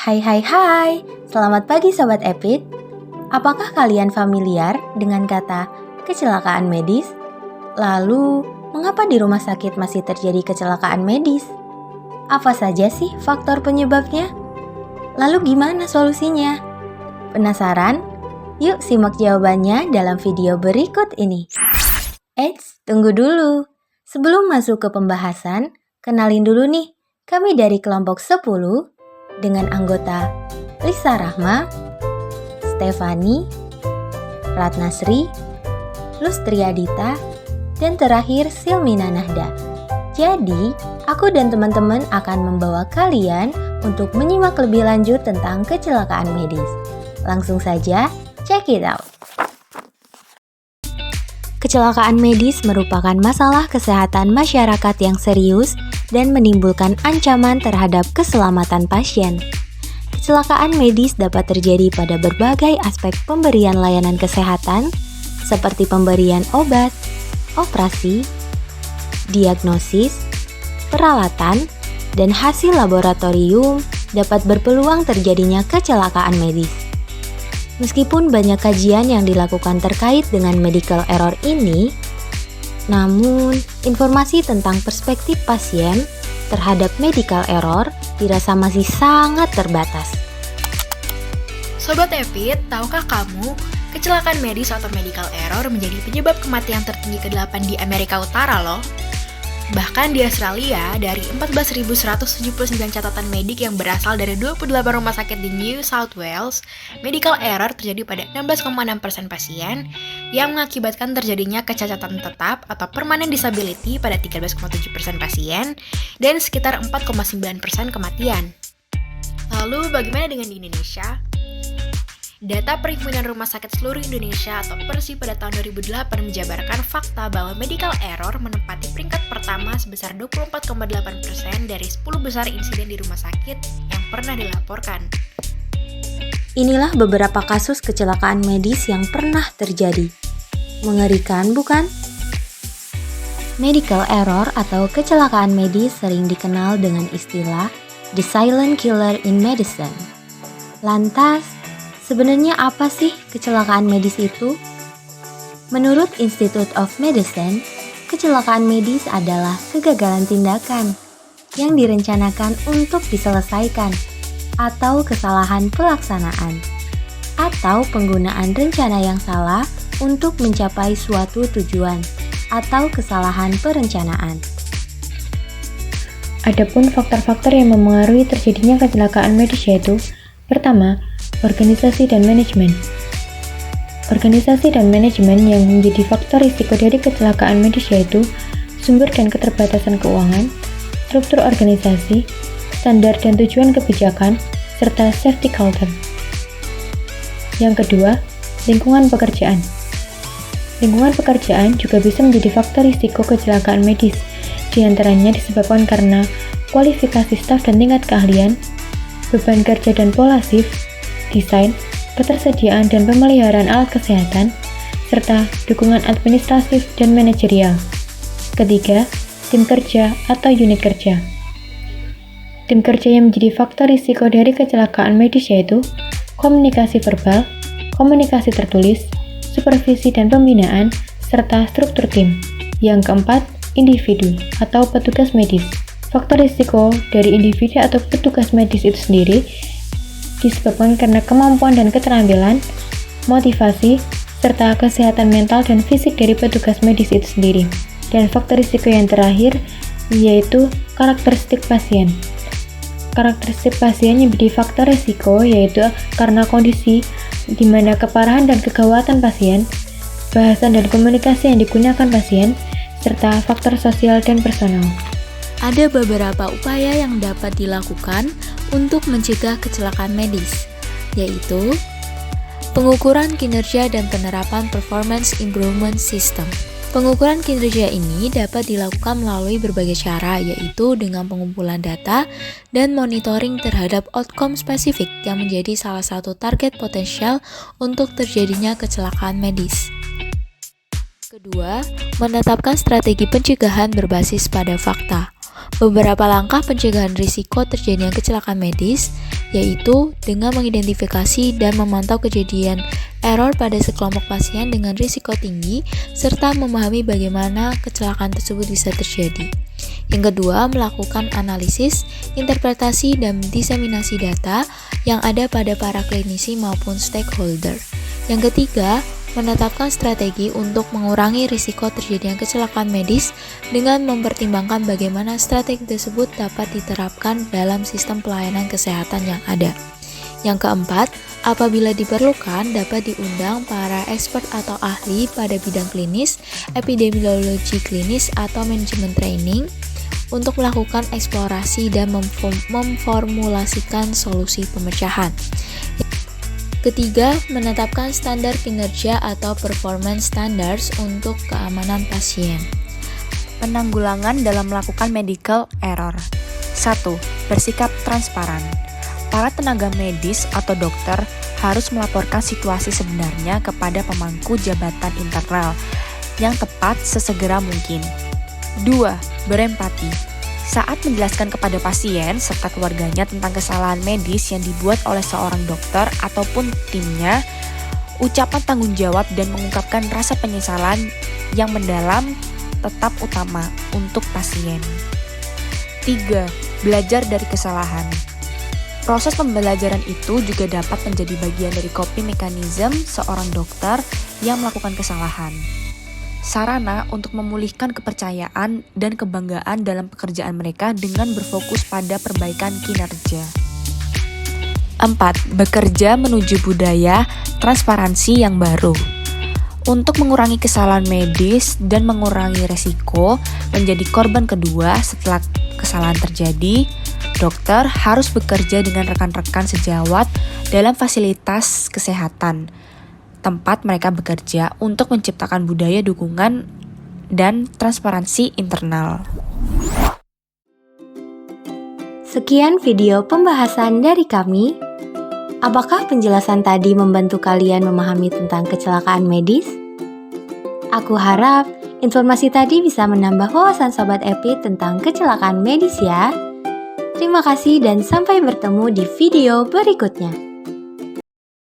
Hai hai hai, selamat pagi Sobat Epit. Apakah kalian familiar dengan kata kecelakaan medis? Lalu, mengapa di rumah sakit masih terjadi kecelakaan medis? Apa saja sih faktor penyebabnya? Lalu gimana solusinya? Penasaran? Yuk simak jawabannya dalam video berikut ini. Eits, tunggu dulu. Sebelum masuk ke pembahasan, kenalin dulu nih, kami dari kelompok 10 dengan anggota Lisa Rahma, Stefani, Ratnasri, Lustriadita, dan terakhir Silmina Nahda. Jadi, aku dan teman-teman akan membawa kalian untuk menyimak lebih lanjut tentang kecelakaan medis. Langsung saja, check it out. Kecelakaan medis merupakan masalah kesehatan masyarakat yang serius dan menimbulkan ancaman terhadap keselamatan pasien. Kecelakaan medis dapat terjadi pada berbagai aspek pemberian layanan kesehatan, seperti pemberian obat, operasi, diagnosis, perawatan, dan hasil laboratorium dapat berpeluang terjadinya kecelakaan medis. Meskipun banyak kajian yang dilakukan terkait dengan medical error ini, namun informasi tentang perspektif pasien terhadap medical error dirasa masih sangat terbatas. Sobat Epit, tahukah kamu kecelakaan medis atau medical error menjadi penyebab kematian tertinggi ke-8 di Amerika Utara loh? Bahkan di Australia, dari 14.179 catatan medik yang berasal dari 28 rumah sakit di New South Wales, medical error terjadi pada 16,6% pasien yang mengakibatkan terjadinya kecacatan tetap atau permanent disability pada 13,7% pasien dan sekitar 4,9% kematian. Lalu bagaimana dengan di Indonesia? Data Perhimpunan Rumah Sakit Seluruh Indonesia atau PERSI pada tahun 2008 menjabarkan fakta bahwa medical error menempati peringkat pertama sebesar 24,8% dari 10 besar insiden di rumah sakit yang pernah dilaporkan. Inilah beberapa kasus kecelakaan medis yang pernah terjadi. Mengerikan, bukan? Medical error atau kecelakaan medis sering dikenal dengan istilah the silent killer in medicine. Lantas, sebenarnya apa sih kecelakaan medis itu? Menurut Institute of Medicine, kecelakaan medis adalah kegagalan tindakan yang direncanakan untuk diselesaikan atau kesalahan pelaksanaan atau penggunaan rencana yang salah untuk mencapai suatu tujuan atau kesalahan perencanaan. Adapun faktor-faktor yang memengaruhi terjadinya kecelakaan medis yaitu: pertama, organisasi dan manajemen. Organisasi dan manajemen yang menjadi faktor risiko dari kecelakaan medis yaitu sumber dan keterbatasan keuangan, struktur organisasi, standar dan tujuan kebijakan, serta safety culture. Yang kedua, lingkungan pekerjaan. Lingkungan pekerjaan juga bisa menjadi faktor risiko kecelakaan medis, di antaranya disebabkan karena kualifikasi staf dan tingkat keahlian, beban kerja dan pola shift, desain, ketersediaan dan pemeliharaan alat kesehatan, serta dukungan administratif dan manajerial. Ketiga, tim kerja atau unit kerja. Tim kerja yang menjadi faktor risiko dari kecelakaan medis yaitu komunikasi verbal, komunikasi tertulis, supervisi dan pembinaan, serta struktur tim. Yang keempat, individu atau petugas medis. Faktor risiko dari individu atau petugas medis itu sendiri disebabkan karena kemampuan dan keterampilan, motivasi, serta kesehatan mental dan fisik dari petugas medis itu sendiri. Dan faktor risiko yang terakhir yaitu karakteristik pasien. Karakteristik pasien yang menjadi faktor risiko yaitu karena kondisi di mana keparahan dan kegawatan pasien, bahasan dan komunikasi yang digunakan pasien, serta faktor sosial dan personal. Ada beberapa upaya yang dapat dilakukan untuk mencegah kecelakaan medis, yaitu pengukuran kinerja dan penerapan performance improvement system. Pengukuran kinerja ini dapat dilakukan melalui berbagai cara, yaitu dengan pengumpulan data dan monitoring terhadap outcome spesifik yang menjadi salah satu target potensial untuk terjadinya kecelakaan medis. Kedua, menetapkan strategi pencegahan berbasis pada fakta. beberapa langkah pencegahan risiko terjadinya kecelakaan medis, yaitu dengan mengidentifikasi dan memantau kejadian error pada sekelompok pasien dengan risiko tinggi, serta memahami bagaimana kecelakaan tersebut bisa terjadi. Yang kedua, melakukan analisis, interpretasi, dan diseminasi data yang ada pada para klinisi maupun stakeholder. Yang ketiga, menetapkan strategi untuk mengurangi risiko terjadinya kecelakaan medis dengan mempertimbangkan bagaimana strategi tersebut dapat diterapkan dalam sistem pelayanan kesehatan yang ada. Yang keempat, apabila diperlukan dapat diundang para expert atau ahli pada bidang klinis, epidemiologi klinis, atau manajemen training untuk melakukan eksplorasi dan memformulasikan solusi pemecahan. Ketiga, menetapkan standar kinerja atau performance standards untuk keamanan pasien. Penanggulangan dalam melakukan medical error. 1. Bersikap transparan. Para tenaga medis atau dokter harus melaporkan situasi sebenarnya kepada pemangku jabatan internal yang tepat sesegera mungkin. 2. Berempati. Saat menjelaskan kepada pasien serta keluarganya tentang kesalahan medis yang dibuat oleh seorang dokter ataupun timnya, ucapan tanggung jawab dan mengungkapkan rasa penyesalan yang mendalam tetap utama untuk pasien. 3. Belajar dari kesalahan. Proses pembelajaran itu juga dapat menjadi bagian dari coping mechanism seorang dokter yang melakukan kesalahan. Sarana untuk memulihkan kepercayaan dan kebanggaan dalam pekerjaan mereka dengan berfokus pada perbaikan kinerja. 4. Bekerja menuju budaya transparansi yang baru. Untuk mengurangi kesalahan medis dan mengurangi resiko menjadi korban kedua setelah kesalahan terjadi, dokter harus bekerja dengan rekan-rekan sejawat dalam fasilitas kesehatan tempat mereka bekerja untuk menciptakan budaya dukungan dan transparansi internal. Sekian video pembahasan dari kami. Apakah penjelasan tadi membantu kalian memahami tentang kecelakaan medis? Aku harap informasi tadi bisa menambah wawasan Sobat Epit tentang kecelakaan medis ya. Terima kasih dan sampai bertemu di video berikutnya.